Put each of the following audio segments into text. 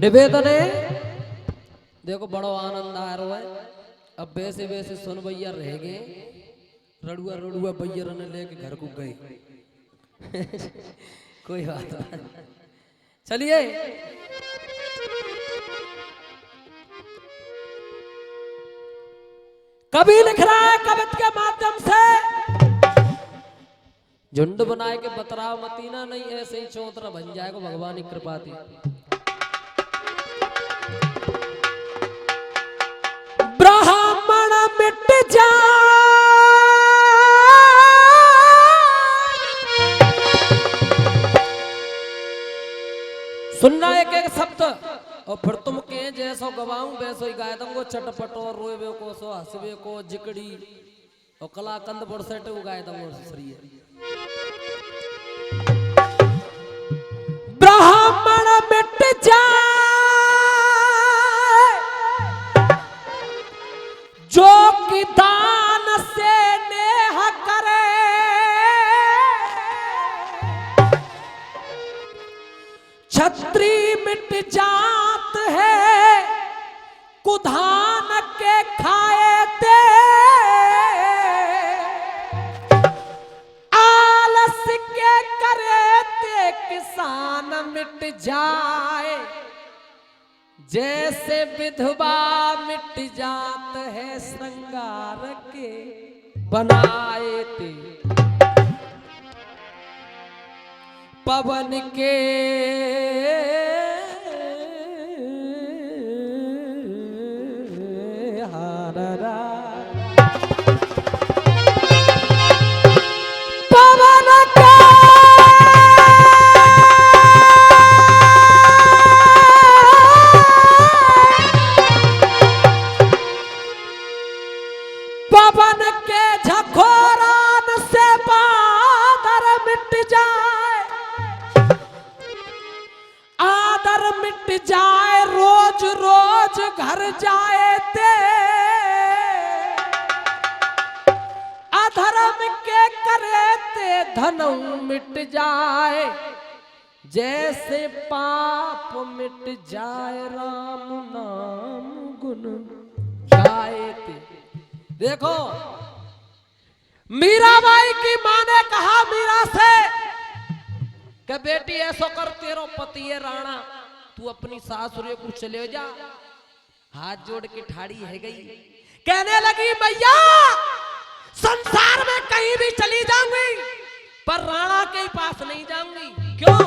निवेदन है, देखो बड़ो आनंद आ रहा है। अब वैसे वैसे सुन भैया रह गए, रड़ुआ रड़ुआ भैया ने लेके घर को गए। कोई बात नहीं, चलिए कवि लिख रहा है कविता के माध्यम से, झुंड बनाए के बतराव मतीना नहीं, ऐसे ही चौतरा बन जाएगा भगवान की कृपा थी। ब्राह्मण मिट जा सुनना एक एक शब्द और फिर तुम के जैसो गवाऊं वैसो ही गाय दूंगो, चटपटो रोएबे को सो हंसबे को जिकड़ी और कलाकंद बरसेटे गाय दूंगो सरिये। ब्राह्मण मिट जाए जो कि दान से नेह करे, छत्री मिट जात है कुधान के खाए ते, आलस के करे ते किसान मिट जाए, जैसे विधवा मिट जात है श्रृंगार के बनाए थे, पवन के हारा पवन के पवन के झकोरान से बादर मिट जाए, आदर मिट जाए रोज रोज घर जाए ते, अधर्म के करे ते धनऊ मिट जाए, जैसे पाप मिट जाए राम नाम गुण गाए ते। देखो मीराबाई की मां ने कहा मीरा से कि बेटी ऐसो कर, तेरो पति है राणा, तू अपनी सासुरे को चले जा। हाथ जोड़ के ठाड़ी है गई, कहने लगी मैया संसार में कहीं भी चली जाऊंगी पर राणा के पास नहीं जाऊंगी। क्यों,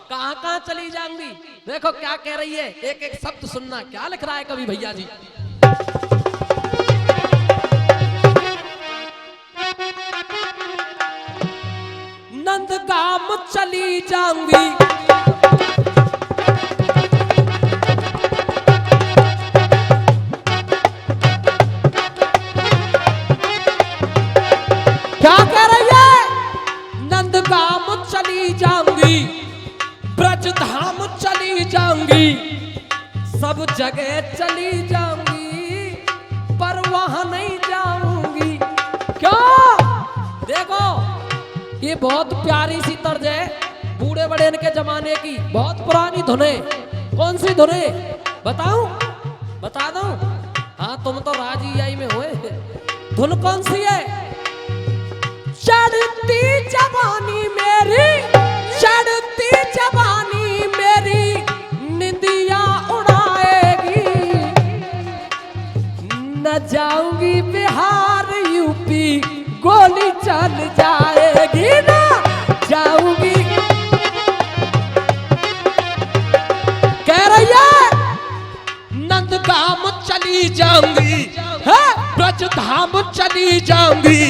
कहां कहां चली जाऊंगी? देखो क्या कह रही है, एक एक शब्द सुनना, क्या लिख रहा है कवि भैया जी। नंदगाम चली जाऊंगी, क्या कह रही है? नंदगाम चली जाऊंगी, ब्रजधाम चली जाऊंगी, सब जगह चली जाऊंगी पर वहां नहीं जाऊंगी। क्यों? देखो ये बहुत प्यारी सी तर्ज है, बूढ़े बड़े इनके जमाने की, बहुत पुरानी धुन है। कौन सी धुन है बताऊं? बता दूं? हाँ तुम तो राजी आई में हुए। धुन कौन सी है? चढ़ती जवानी मेरी, चढ़ती जवानी मेरी निंदिया उड़ाएगी, न जाऊंगी बिहार यूपी गोली चल जाएगी, ना जाऊंगी। कह रही है नंदगाम चली जाऊंगी, ब्रजधाम चली जाऊंगी,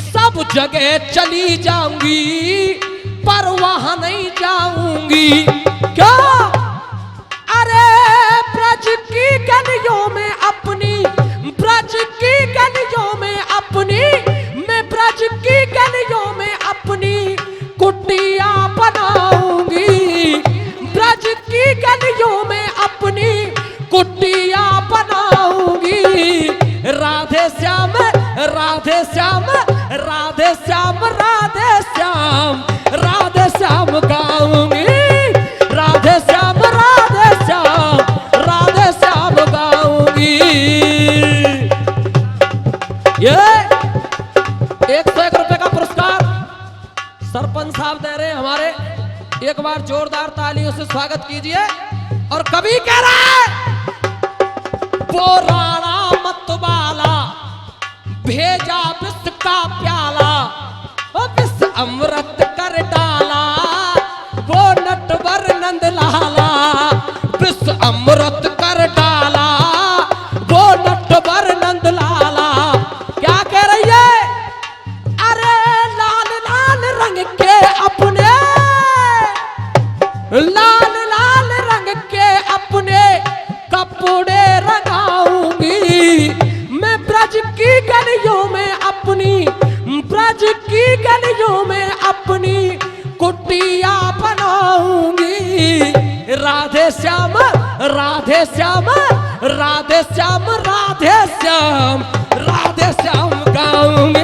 सब जगह चली जाऊंगी पर वहां नहीं जाऊंगी। क्यों? अरे ब्रज की गलियों में अपनी, ब्रज की गलियों में अपनी, मैं ब्रज की गलियों में अपनी कुटिया बनाऊंगी, ब्रज की गलियों में अपनी कुटिया बनाऊंगी। राधे श्याम राधे श्याम राधे श्याम राधे श्याम राधे श्याम गाऊंगी, राधे श्याम राधे श्याम। ये 101 रुपए का पुरस्कार सरपंच साहब दे रहे हैं हमारे, एक बार जोरदार तालियों से स्वागत कीजिए। और कभी कह रहा है वो राणा मतवाला भेजा विष का प्याला, विष अमृत कर डाला वो नटवर नंद लाला, विष अमृत कर डाला वो नटवर नंद लाला। क्या कह रही है? अरे लाल लाल रंग के अपने, लाल लाल रंग के अपने कपड़े रंगाऊंगी मैं, ब्रज की गलियों में अपनी, ब्रज की गलियों में अपनी कुटिया बनाऊंगी। राधे श्याम राधे श्याम राधे श्याम राधे श्याम राधे श्याम गाऊंगी,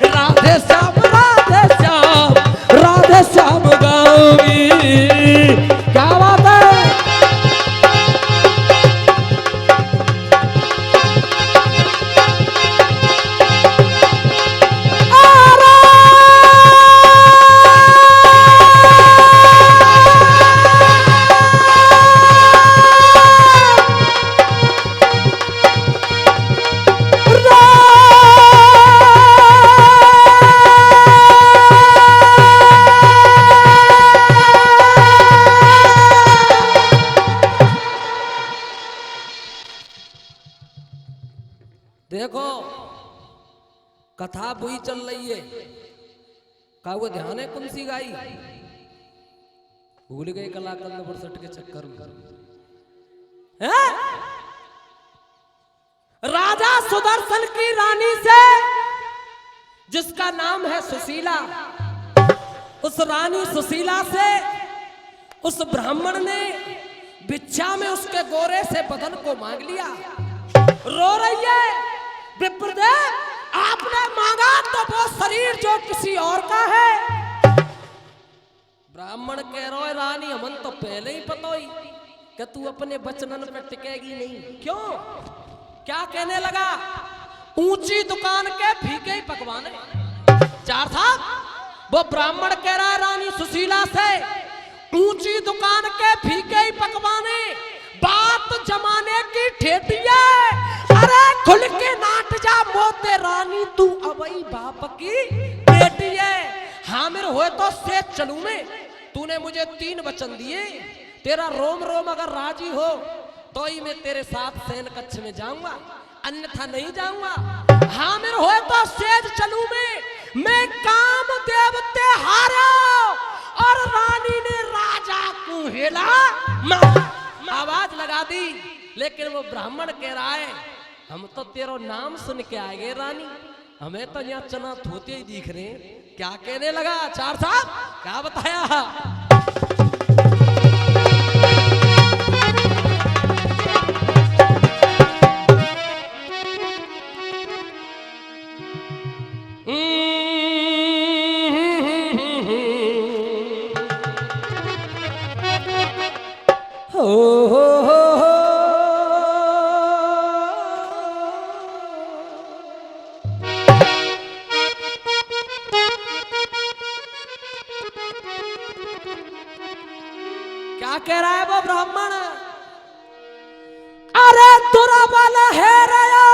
राधे श्याम राधे श्याम राधे श्याम गाऊंगी। क्या बात है? देखो कथा बुई चल रही है, का वो ध्यान है कौन सी गाई? भूल गए कलाकंद बरसट के चक्कर में। राजा सुदर्शन की रानी से, जिसका नाम है सुशीला, उस रानी सुशीला से उस ब्राह्मण ने भिक्षा में उसके गोरे से बदन को मांग लिया। रो रही है, विप्रदेव आपने मांगा तो वो शरीर जो किसी और का है। ब्राह्मण कह रहा है रानी हमन तो पहले ही पता ही कि तू अपने वचनन पे टिकेगी नहीं। क्यों? क्या कहने लगा? ऊंची दुकान के फीके ही पकवाने। चार साहब वो ब्राह्मण कह रहा है रानी सुशीला से, ऊंची दुकान के फीके ही पकवाने, बात जमाने की ठेठी है। अरे खुल के नाट जा मोते रानी, तू अबई बाप की बेटी है। हामिर हुए तो से चलूं मैं, तूने मुझे 3 वचन दिए, तेरा रोम रोम अगर राजी हो तो ही मैं तेरे साथ सैन कक्ष में जाऊंगा, अन्यथा नहीं जाऊंगा। हामिर हुए तो सेज चलूं मैं काम देवते हारा। और रानी ने राजा को हिला आवाज लगा दी, लेकिन वो ब्राह्मण कह रहा है हम तो तेरा नाम सुन के आए गए रानी, हमें तो यहाँ चना धोते ही दिख रहे हैं। क्या कहने लगा चार साहब? क्या बताया? क्या कह रहा है वो ब्राह्मण? अरे दुर्बल है रया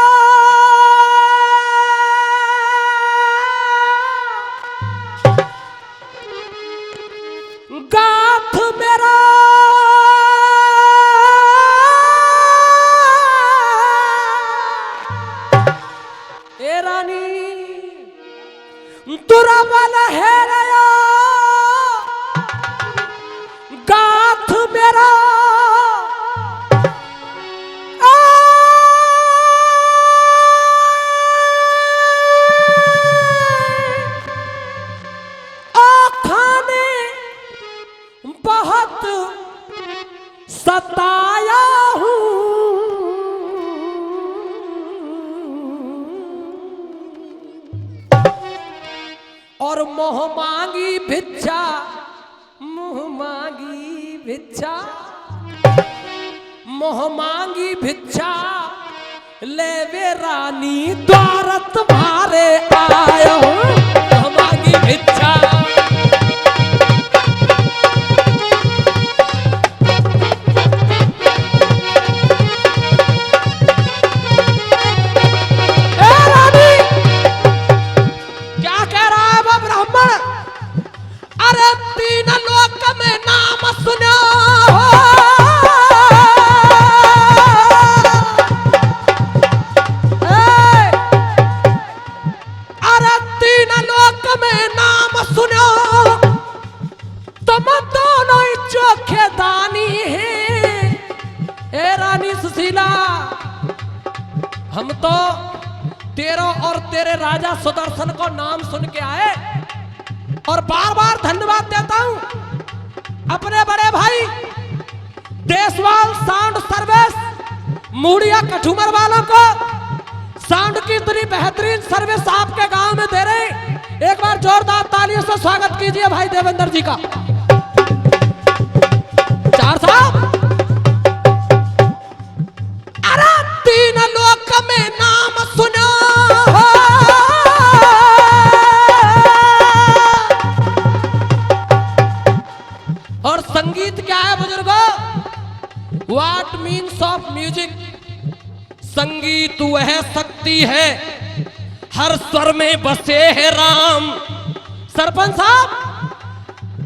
गाथ मेरा, ए रानी दुर्बल है रया गाथ मेरा, आखाने बहुत सताया हूँ, और मोह मांगी भिक्षा, मोह मांगी भिक्षा, मोह मांगी भिक्षा ले वे रानी द्वारत द्वारे आयो तो मांगी भिक्षा। क्या कह रहा है वो ब्राह्मण? अरे तीन लोक में नाम सुनो, अरे तीन लोक में नाम सुनो, तुम दोनों ही चोखे दानी हैं। ए रानी सुशीला, हम तो तेरा और तेरे राजा सुदर्शन को नाम सुन के आए और बार बार धन्यवाद देता हूं अपने बड़े भाई देशवाल साउंड सर्विस मूड़िया कठुमर वालों को। साउंड की इतनी बेहतरीन सर्विस आपके गांव में दे रहे। एक बार जोरदार तालियों से स्वागत कीजिए भाई देवेंद्र जी का। चार साहब, अरे तीन लोक में नाम सुनो, और संगीत क्या है बुजुर्गों? What means of music? संगीत वह शक्ति है हर स्वर में बसे है राम। सरपंच साहब,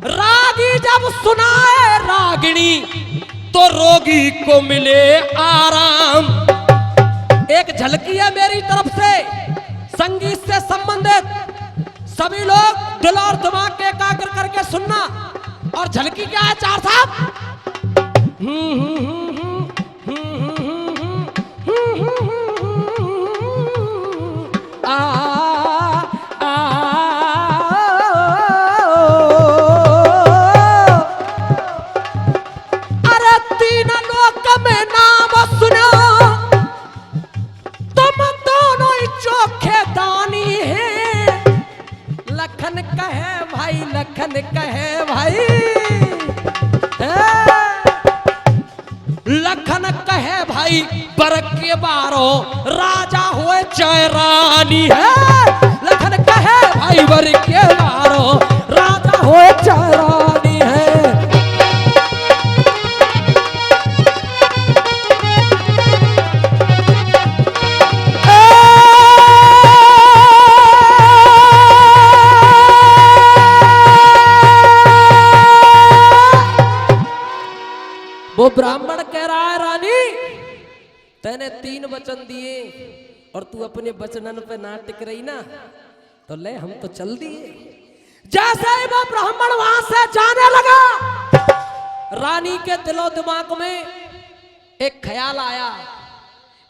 रागी जब सुनाए रागिणी तो रोगी को मिले आराम। एक झलकी है मेरी तरफ से संगीत से संबंधित। सभी लोग दिल और दिमाग के एकाग्र करके सुनना। और झलकी क्या है चार साहब? अरे तीन लोक में नाम सुनो, तुम दोनों ही चोखे दानी हैं। लखन कहे भाई, लखन कहे भाई, लखन कहे भाई, बर के बारो राजा हुए चाहे रानी है। लखन कहे भाई, बर के बारो राजा हुए चाहे रानी है। वो ब्राह्मण कह रहा है, रानी तैने 3 वचन दिए और तू अपने वचनन पे ना टिक रही ना, तो ले हम तो चल दिए। जैसे ही वो ब्राह्मण वहां से जाने लगा, रानी के दिलो दिमाग में एक ख्याल आया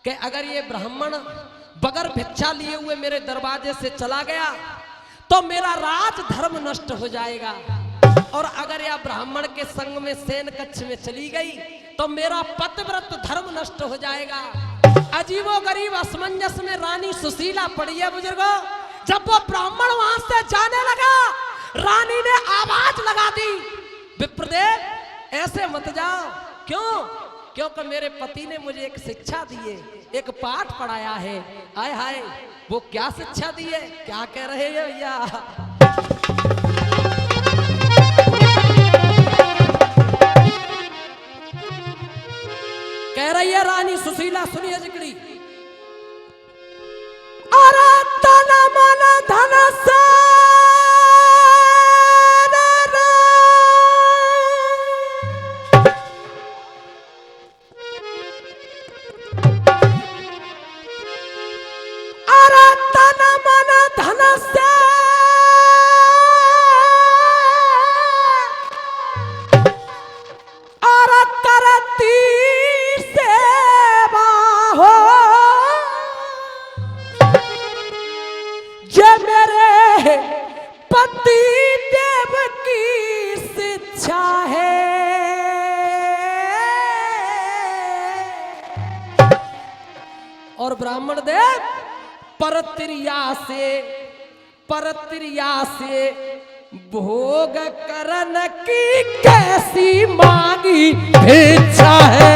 कि अगर ये ब्राह्मण बगैर भिक्षा लिए हुए मेरे दरवाजे से चला गया तो मेरा राज धर्म नष्ट हो जाएगा, और अगर यह ब्राह्मण के संग में सेन कक्ष में चली गई तो मेरा पतिव्रत धर्म नष्ट हो जाएगा। अजीबो गरीब असमंजस में रानी सुशीला पड़ी है बुजुर्गों। जब वो ब्राह्मण वहां से जाने लगा, रानी ने आवाज लगा दी, विप्रदेव ऐसे मत जाओ। क्यों? क्योंकि मेरे पति ने मुझे एक शिक्षा दी है, एक पाठ पढ़ाया है। आय हाय, वो क्या शिक्षा दी है? क्या कह रहे हैं भैया? कह रही है रानी सुशीला, सुनिए जिगड़ी। अरे तन मन धन से अरे तन मन धन से और करती मेरे पति देव की शिक्षा है। और ब्राह्मण देव परत्रिया से भोग करन की कैसी मांगी इच्छा है।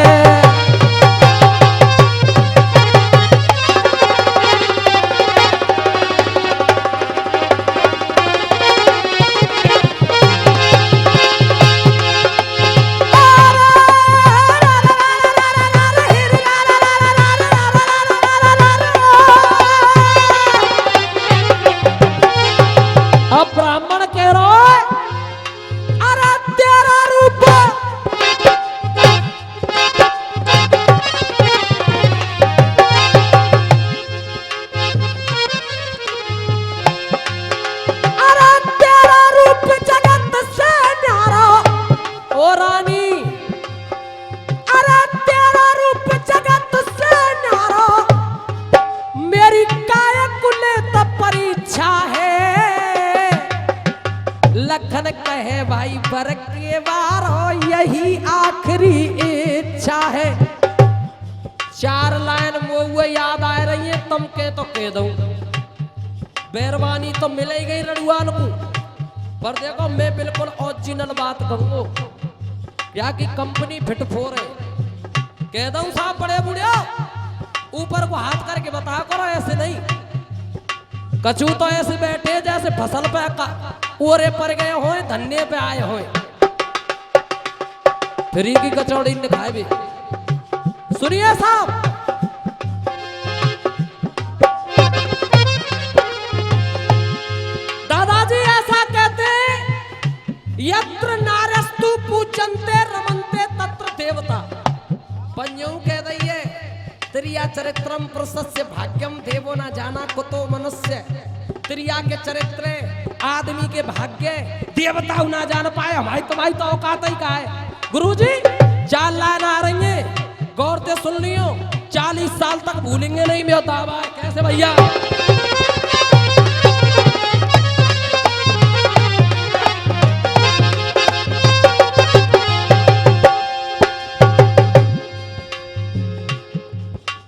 रानी अरे तेरा रूप जगत से न्यारा, मेरी काया कुले तो परीक्षा है। लखन कहे भाई बर के बारो यही आखिरी इच्छा है। चार लाइन वो याद आ रही है तुम के तो कह दूं, बेरवानी तो मिले गई रड़ुआन को, पर देखो मैं बिल्कुल ओरिजिनल बात कहूंगा, या की कंपनी फिट फोर है। कह दूं साहब बड़े बुढ़िया ऊपर को हाथ करके बता करो, ऐसे नहीं। कछू तो ऐसे बैठे जैसे फसल पे ओरे पर गए हो, धन्ने पे आए हो। फ्री की कचौड़ी ने खाए भी। सुनिए साहब, दादाजी ऐसा कहते, यत्र नारस्तु पूजन्ते रमन्ते तत्र देवता। पंजों कह रही है त्रिया चरित्रम प्रशस्य भाग्यम देवो ना जाना कुतो मनुष्य। त्रिया के चरित्र आदमी के भाग्य देवता ना जान पाए। हमारी तुम्हारी तो औकात ही का है। गुरुजी चार लाइन आ रही है, गौर से सुन लियो, 40 साल तक भूलेंगे नहीं मेरा दावा है। कैसे भैया?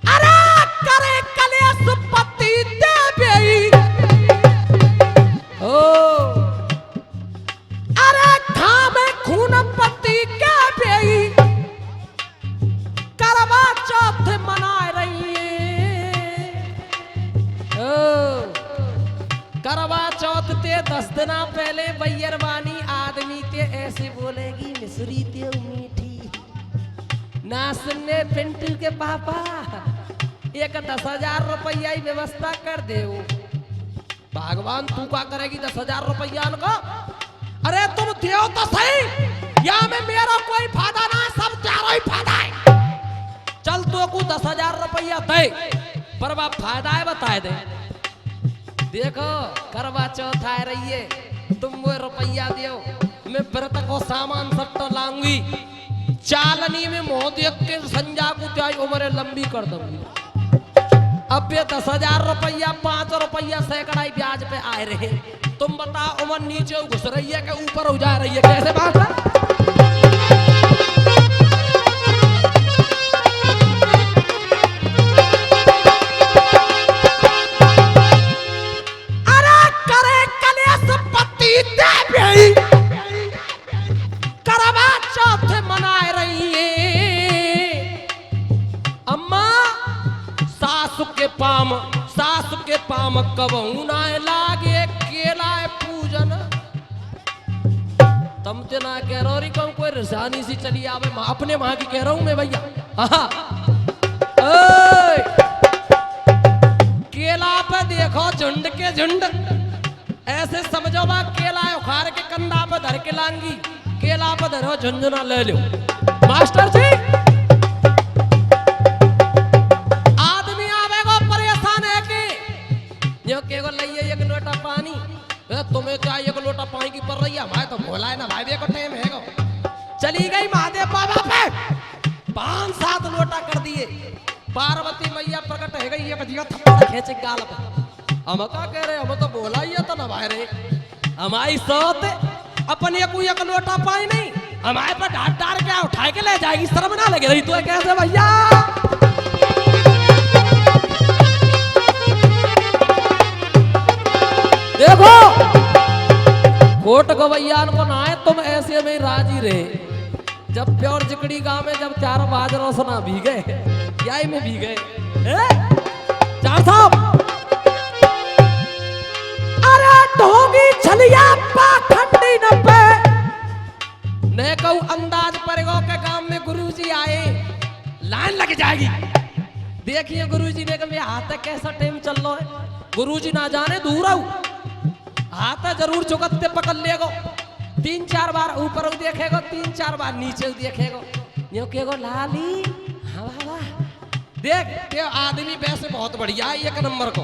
अरे करे कलेश पति देवी, ओ अरे खामे खून पति के बेई, करवा चौथ मना रही है। करवा चौथ ते 10 दिन पहले बैरवानी आदमी ते ऐसे बोलेगी, मिसरी ते मीठी ना सुनने पिंटू के पापा, एक 10,000 रुपया व्यवस्था कर दे। भगवान तू क्या करेगी 10,000 रुपया को? अरे तुम दो तो सही, या में मेरा कोई फायदा ना, सब चारों ही फायदा है। चल तो को 10,000 रुपया दे, पर वह फायदा है बताए दे। देखो करवा चौथ आ रही है, तुम वो रुपया दियो, मैं व्रत को सामान सब तो लाऊंगी। चालनी में मोह देख के संजा को चाहे उम्र लंबी कर दूंगी। अब ये 10,000 रुपया 5 रुपया सैकड़ा ब्याज पे आए रहे, तुम बताओ उम्र नीचे घुस रही है कि ऊपर हो जा रही है? कैसे बात है? करवा चौथ मना रही है अम्मा, सासु के पाम कबहू ना लागे केला पूजन। तुम तो ना कह रहो री कौन कोई रसानी सी चली आवे, अपने माँ की कह रहा हूं मैं भैया। केला पे देखो झुंड के झुंड, ऐसे समझो बा केला उखाड़ के कंधा पे धर के लांगी, केला पे धरो झुंझुना ले लो। मास्टर जी आदमी आवेगो परेशान है कि यो केगो लइए एक लोटा पानी, तुम्हें चाहिए एक लोटा पानी की पड़ रही है, हमारे तो भोला है ना भाई, देखो टाइम है। चली गई महादेव बाबा पे 5-7 लोटा कर दिए। पार्वती मैया प्रकट है गई, एक दिया थप्पड़ खींचे गाल पे। हम क्या कह रहे, हम तो बोला ही है तो ना भाई रे, हमारी सोत अपन एक लोटा पाई नहीं, हमारे पर डांट डार के उठा के ले जाएगी, शर्म ना लगे रही तो कैसे भैया? देखो कोट गवैया को ना है, तुम ऐसे में राजी रहे। जब प्योर जिकड़ी गांव में जब 4 बाजरों से ना भी गए, यही में भी गए चार साहब। अरे ढोंगी छलिया पाखंडी न पे ने कहूं अंदाज परेगो के गांव में गुरुजी आए, लाइन लग जाएगी। देखिए गुरुजी ने कहा हाथ कैसा टाइम चल रहा है, गुरुजी ना जाने दूर आओ, हाथ जरूर चुकत्ते पकड़ लेगो। 3-4 बार ऊपर देखेगो, 3-4 बार नीचे देखेगो, यो केगो लाली हवा देख। आदमी वैसे बहुत बढ़िया है, 1 नंबर को,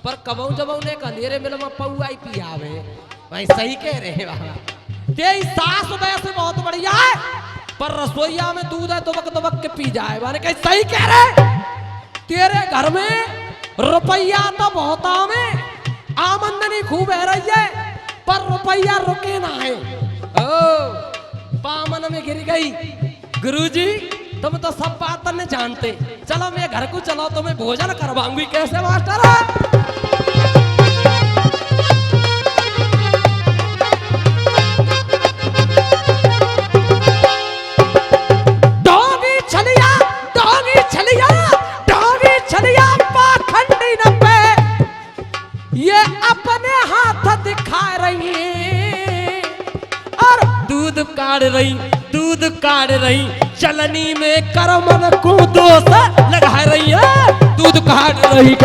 पर कबऊ जब ने अंधेरे मिल में पौआई पियावे भाई, सही कह रहे हैं बाबा। तेरी सास वैसे बहुत बढ़िया है, पर रसोईया में दूध है दुबक के पी जाए। मैंने कहा सही कह रहे, तेरे घर में रुपया तो बहुत आमदनी खूब है रही है, पर रुपया रुके ना है। ओ पामन में गिर गई। गुरुजी तुम तो सब बात नहीं जानते, चलो मैं घर को चलो, तुम्हें भोजन करवाऊंगी। कैसे मास्टर? ये अपने हाथ दिखा रही है और दूध काढ़ रही चलनी में करमन को दोष लगा रही है। दूध काढ़ रही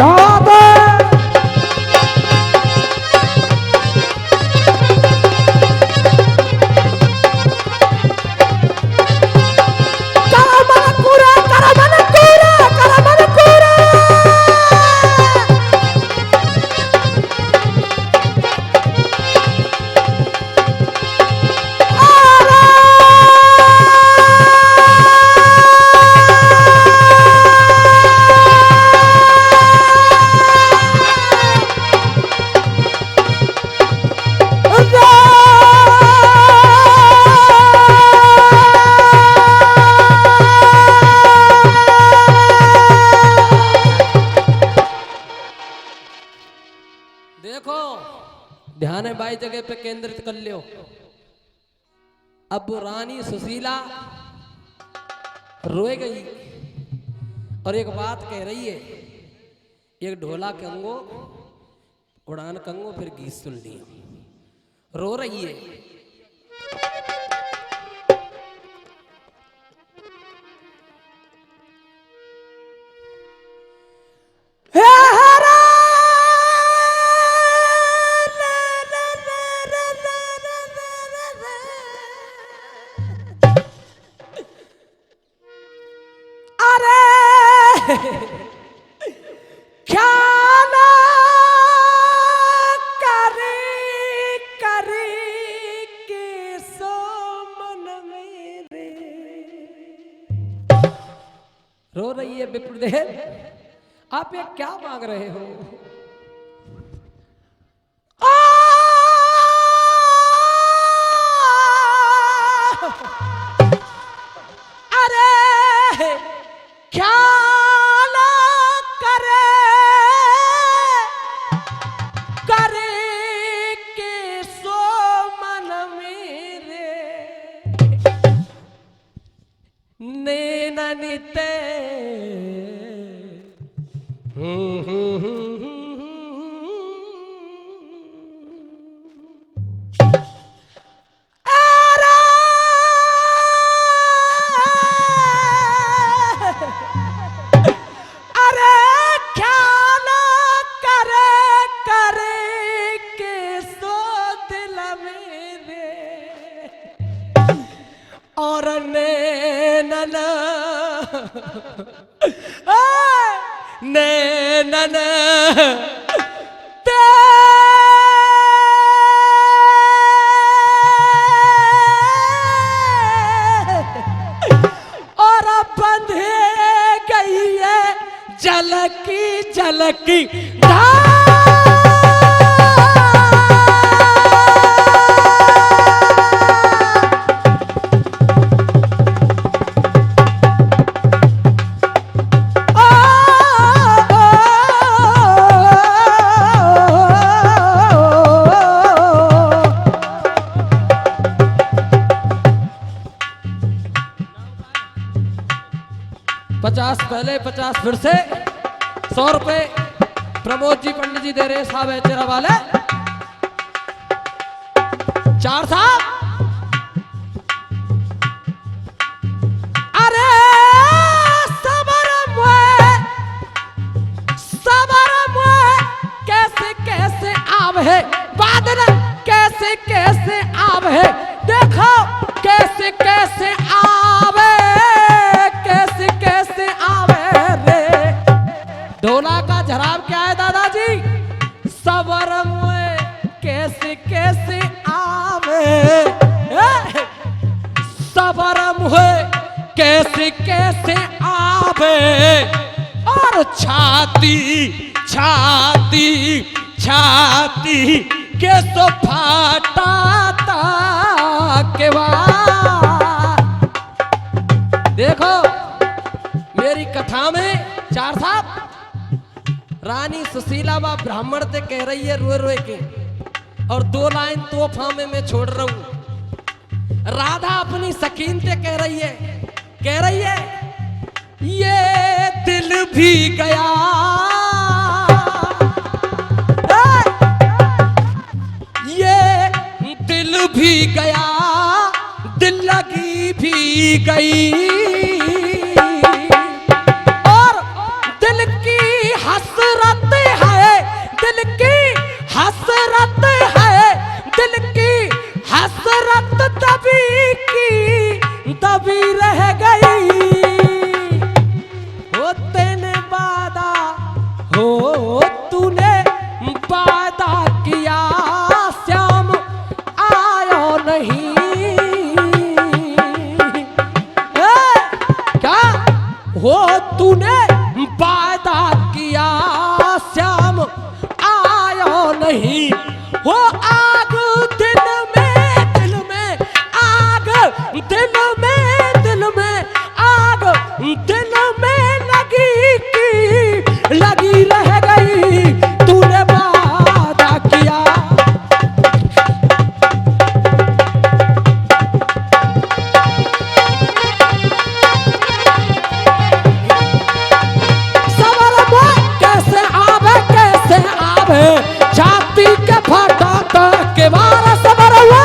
ध्यान है बाई जगह पे केंद्रित कर लियो। अब रानी सुशीला रोए गई और एक बात कह रही है, एक ढोला कंगो उड़ान कंगो फिर गीत सुन लिया। रो रही है। रो रही है विप्रदेव, आप ये क्या मांग रहे हो? अरे क्या करे के सो मन मेरे नैननिते और नैनन और बंधे गई है झलकी पहले 50 फिर से 100 रुपए प्रमोद जी पंडित जी दे रहे साहब है तेरा वाले 4 साहब। अरे सबर कैसे आव है बादल कैसे आव है देखो कैसे आवे कैसे आवे रे। ढोला का झराव क्या है दादाजी? सबर में कैसे आवे सबर मुहे कैसे कैसे आवे और छाती छाती छाती के सो फाटा के देखो मेरी कथा में चार साहब रानी सुशीला बा ब्राह्मण से कह रही है रोए रोए के, और दो लाइन तोहफा में मैं छोड़ रहा हूं। राधा अपनी सकीन से कह रही है ये दिल भी गया, ये दिल भी गया, दिल लगी भी गई, और दिल की हसरत है, दिल की हसरत है, दिल की हसरत दबी की दबी रह गई। हो तेने वादा हो तूने वादा किया श्याम आयो नहीं, क्या हो तूने वादा किया श्याम आयो नहीं, हो आग दिल में आग दिल में आग दिल में लगी की लगी रह गई, तूने वादा किया। सबर में कैसे आवे छाती के फाटा के बार सबर हुआ।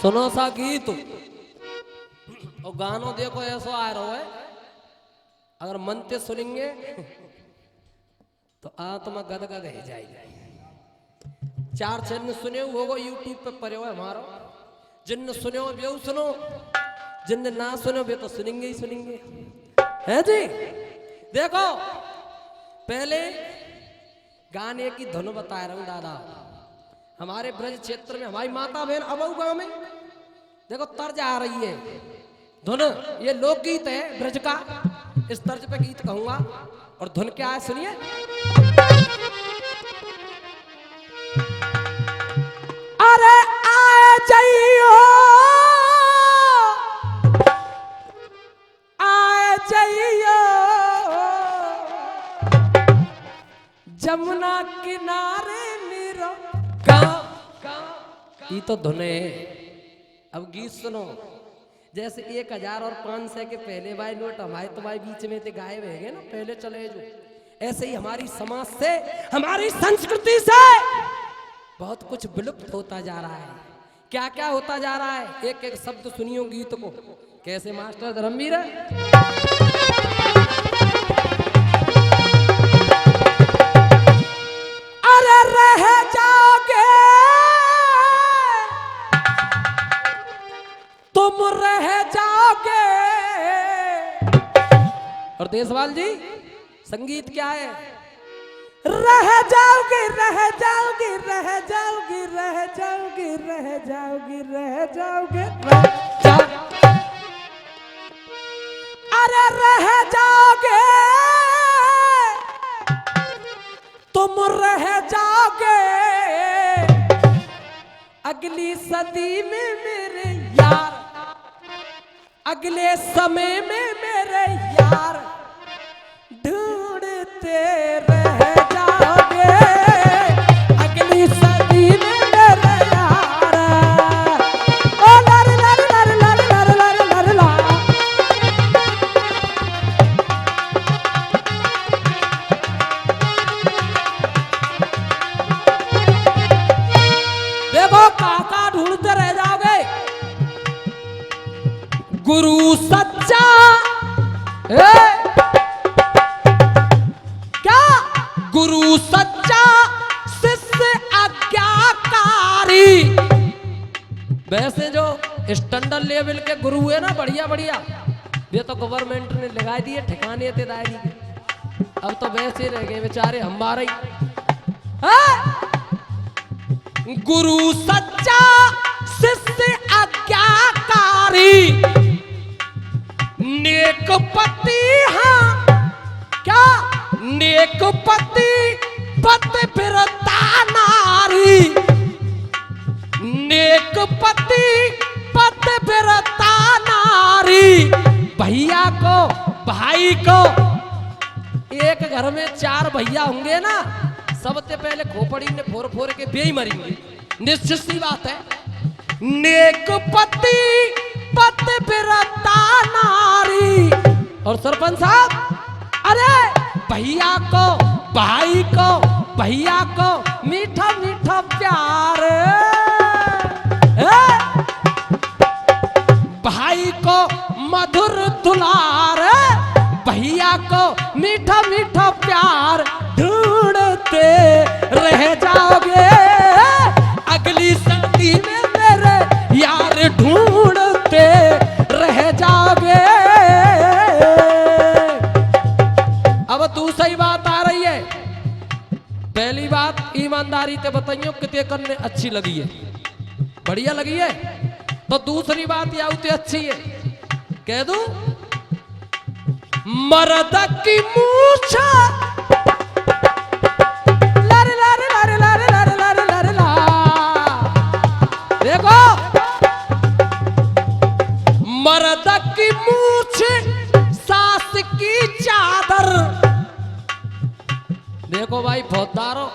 सुनो सा गीत और गानों देखो ऐसा आ रहा है, अगर मन से सुनेंगे तो आत्मा गदगद हो जाएगी। चार चरण सुने होगा यूट्यूब पे पड़े हुए हमारा, जिनने सुने हो वे सुनो, जिनने ना सुने वे तो सुनेंगे ही सुनेंगे, है जी। देखो पहले गाने की धुन बता रहा हूं दादा। हमारे ब्रज क्षेत्र में हमारी माता बहन अबऊ गांव में देखो तर्ज आ रही है धुन, ये लोकगीत है ब्रज का, इस तर्ज पे गीत कहूंगा और धुन क्या है सुनिए। अरे आए जाइयो जमुना किनारे मेरा ये तो धुन है। अब गीत सुनो, जैसे 1000 और 500 के पहले भाई नोट हमारे तुम्हारे बीच में थे गायब है गए ना, पहले चले जो, ऐसे ही हमारी समाज से हमारी संस्कृति से बहुत कुछ विलुप्त होता जा रहा है। क्या क्या होता जा रहा है, एक एक शब्द सुनियो गीत को कैसे मास्टर धर्मवीर अरे रह जाओगे तुम रह जाओगे। और देशवाल जी संगीत क्या है, रह जाओगे रह जाओगे रह जाओगे रह जाओगे रह जाओगे रह जाओगे अरे रह जाओगे तुम रह जाओगे अगली सदी में मेरे यार, अगले समय में मेरे यार ढूंढते रह जाओगे अगली सदी में मेरे यार। ओ लर लर लर लर लर लर लर ला। गुरु सच्चा शिष्य आज्ञाकारी। वैसे जो स्टैंडर्ड लेवल के गुरु है ना, बढ़िया बढ़िया, ये तो गवर्नमेंट ने लगा दिए ठिकाने थे दायरी के। अब तो वैसे रह गए बेचारे हमारे ही। गुरु सच्चा शिष्य आज्ञाकारी, नेक पति, हाँ क्या नेक पति पतिव्रता नारी, नेक पति पतिव्रता नारी। भैया को भाई को, एक घर में 4 भैया होंगे ना, सबसे पहले खोपड़ी ने फोड़ फोड़ के बे ही मरेंगे, निश्चित सी बात है। नेक पति पतिव्रता नारी। और सरपंच साहब, अरे भैया को भाई को, भैया को मीठा मीठा प्यार, भाई को मधुर दुलार, भैया को मीठा मीठा प्यार, ढूंढते रह जाओगे अगली शादी में मेरे यार, ढूंढते रह जाओगे। अब दूसरी बात आ रही है। पहली बात ईमानदारी से बताइयो कितने करने अच्छी लगी है, बढ़िया लगी है। तो दूसरी बात या उतनी अच्छी है, कह दूं, मर्द की मूछ लारे लारे लारे लारे लारे लारे लारे ला, देखो मर्द की मूछ सास की चादर। देखो भाई फौजदारों,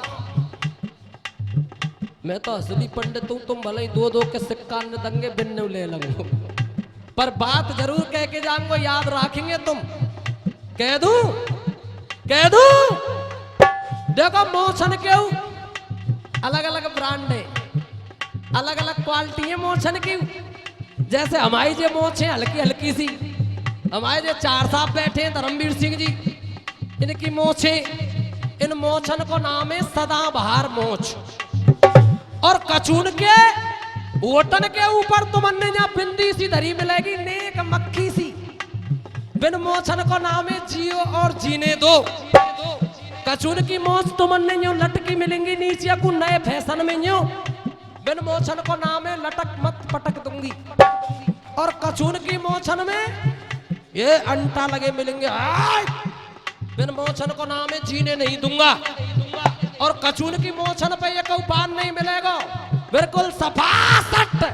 मैं तो असली पंडित हूं, तुम भले ही 2-2 के सिक्का ने दंगे बिन्ने ले लगो, पर बात जरूर कह के जाऊंगा, याद रखेंगे तुम। कह दूं, कह दूं, देखो मोछन के अलग अलग ब्रांड है, अलग अलग क्वालिटी है मोछन की। जैसे हमारी जो मोछ है हल्की हल्की सी, हमारे जो 4 साहब बैठे हैं धर्मवीर सिंह जी, इनकी मोछ है, इन मोछन को नाम है सदाबहार मोछ। और कचून के ओटन के ऊपर तुमने जहाँ बिंदी सी धरी मिलेगी, नेक मक्खी सी, बिन मोछन को नाम है जियो और जीने दो। कचून की मोछ तुमने जो लटकी मिलेंगी नीचे को नए फैशन में, जो बिन मोछन को नाम है लटक मत पटक दूंगी। और कचून की मोछन में ये अंटा लगे मिलेंगे, बिन मोछन को नाम है जीने नहीं दूंगा। और कचून की मोछन पे एक उपान नहीं मिलेगा, बिल्कुल सफासट,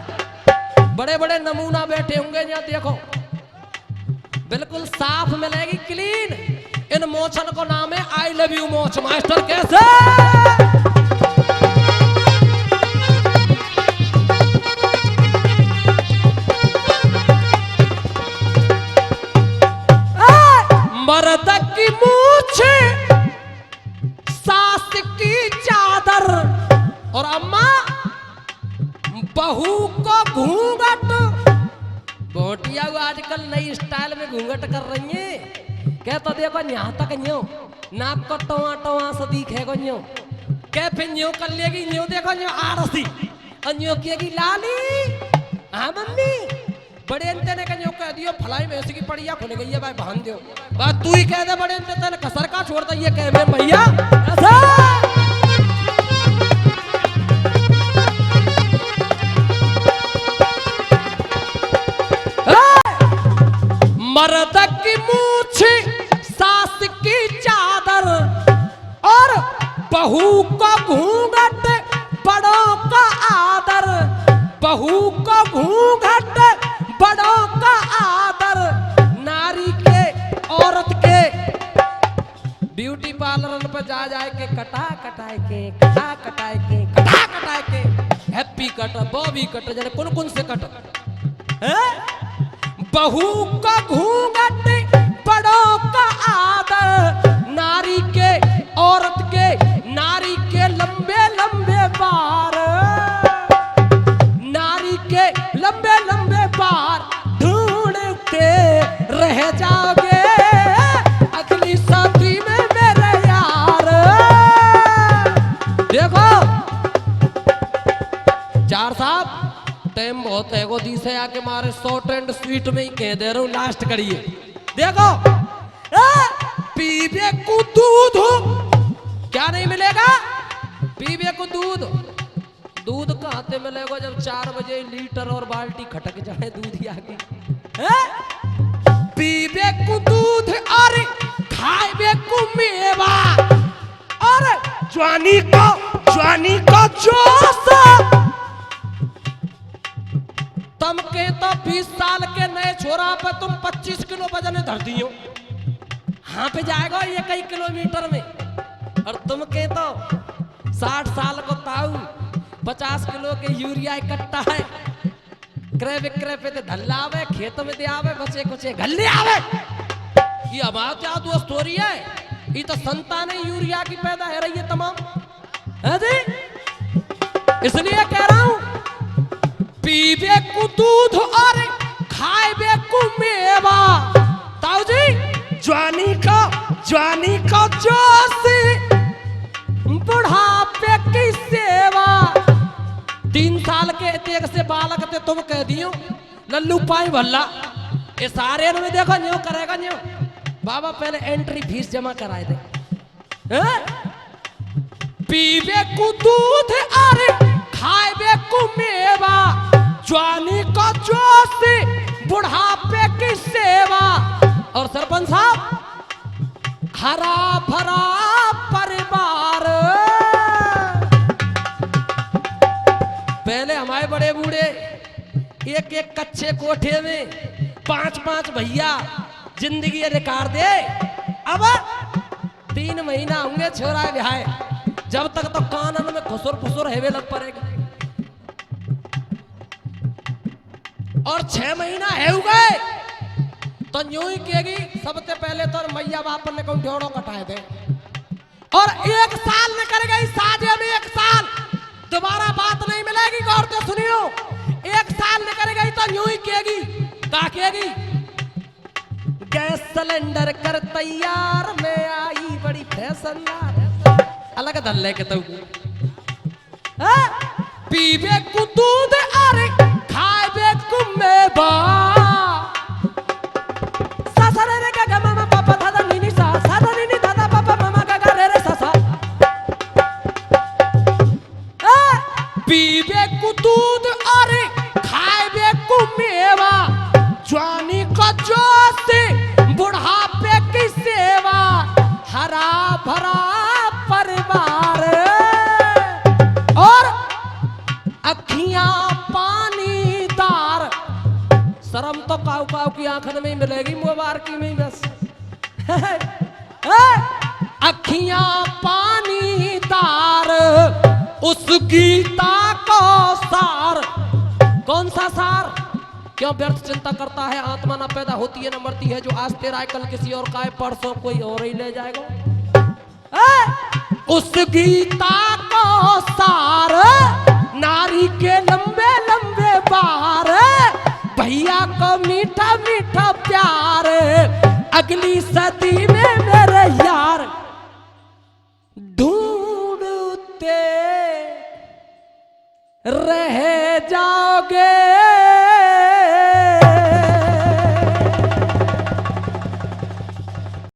बड़े बड़े नमूना बैठे होंगे यहाँ देखो, बिल्कुल साफ मिलेगी, क्लीन। इन मोछन को नाम है आई लव यू मोछ मास्टर। कैसे मर्द की मूछ सास की चादर, और अम्मा बहू को घूंघट। बोटिया आजकल नई स्टाइल में घूंघट कर रही है। कहता देखो यहाँ तक न्यो नाक को टवा टवा से दिखेगा न्यो, कह फिर न्यो कर लेगी न्यो, देखो न्यो आरसी अन्यो किएगी लाली। हाँ मम्मी, बड़े अंते ने कहो कह दियो फलाई में की पड़िया खुल गई है भाई, बहन दियो बात तू ही कह दे, बड़े अंते ने कसर का छोड़ दे, ये कह में भैया ऐसा। मर्द की मूछ सास की चादर, और बहू को घूंघट बड़ों का आदर, बहू को घूंघट बड़ों का आदर। नारी के औरत के ब्यूटी पार्लर पर जा जाए के कटा कटाए के कटा कटाए के कटा कटाए के हैप्पी कट बॉबी कट जने कौन कौन से कट है। बहू का घूंघट बड़ों का आदर, नारी के औरत के नारी के लंबे लंबे बार, नारी के लंबे लंबे बार ढूंढते रह जाओगे अगली शादी में मेरे यार। यार साहब टाइम बहुत है, गोदी से आके मारे शॉर्ट एंड स्वीट में ही कह दे रहा हूँ, लास्ट करिए। देखो पीबे को दूध क्या नहीं मिलेगा, पीबे को दूध, दूध कहाँ से मिलेगा जब 4 बजे लीटर और बाल्टी खटक जाए दूध ही आगे। पीबे को दूध और खाए को मेवा और जवानी को जोश। तुम के तो 20 साल के नए छोरा पे तुम 25 किलो वजन धर दियो, हाँ पे जाएगा ये कई किलोमीटर में। और तुम के तो 60 साल को ताऊ 50 किलो के यूरिया इकट्ठा है, क्रय विक्रय पे तो धल्ला आवे, खेत में दे आवे, बचे कुचे गल्ले आवे। ये अब क्या तो स्टोरी है, ये तो संतान यूरिया की पैदा है रही है तमाम, है जी? इसलिए कह रहा हूं पीबे को दूध और खाए को मेवा, ताऊ जी जवानी का जोश, बुढ़ापे की सेवा। 3 साल के तेग से बालक थे तुम कह दियो लल्लू पाई भल्ला, ये सारे में देखो न्यू करेगा न्यू। बाबा पहले एंट्री फीस जमा कराए थे। पीबे को दूध और खाए को मेवा, जवानी का जोश, बुढ़ापे की सेवा। और सरपंच साहब हरा भरा परिवार, पहले हमारे बड़े बूढ़े एक एक कच्चे कोठे में 5-5 भैया जिंदगी रिकॉर्ड दे। अब 3 महीना होंगे छोरा ब्याह, जब तक तो कानन में खुसुर फुसुर हेवे लग पड़ेगा। और 6 महीना है गए तो यूं ही कहेगी सबसे पहले तो मैया बाप ने कौन ढोड़ो कटाए थे। और 1 साल में कर गई साजे में, 1 साल दोबारा बात नहीं मिलेगी, गौर से सुनियो। 1 साल में कर गई तो यूं ही कहेगी, क्या कहेगी? गैस सिलेंडर कर तैयार, मैं आई बड़ी फैशनदार, अलग धल्ले के तो पीबे को दूध और खाए को मेवा। पीबे को दूध और खाए को मेवा, जवानी का जोश, बुढ़ापे की सेवा, हरा भरा परिवार। और अखियां पानीदार, शर्म तो काऊ काऊ की आंखन में ही मिलेगी, मुबारक की में ही बस। अखियां पानीदार, उस गीता को सार। कौन सा सार? क्यों व्यर्थ चिंता करता है, आत्मा ना पैदा होती है न मरती है, जो आज तेरा है कल किसी और का है, परसों कोई और ही ले जाएगा। उस गीता को सार, नारी के लंबे लंबे बार, भैया को मीठा मीठा प्यार, अगली सदी में मेरे यार ढूंढते रह जा।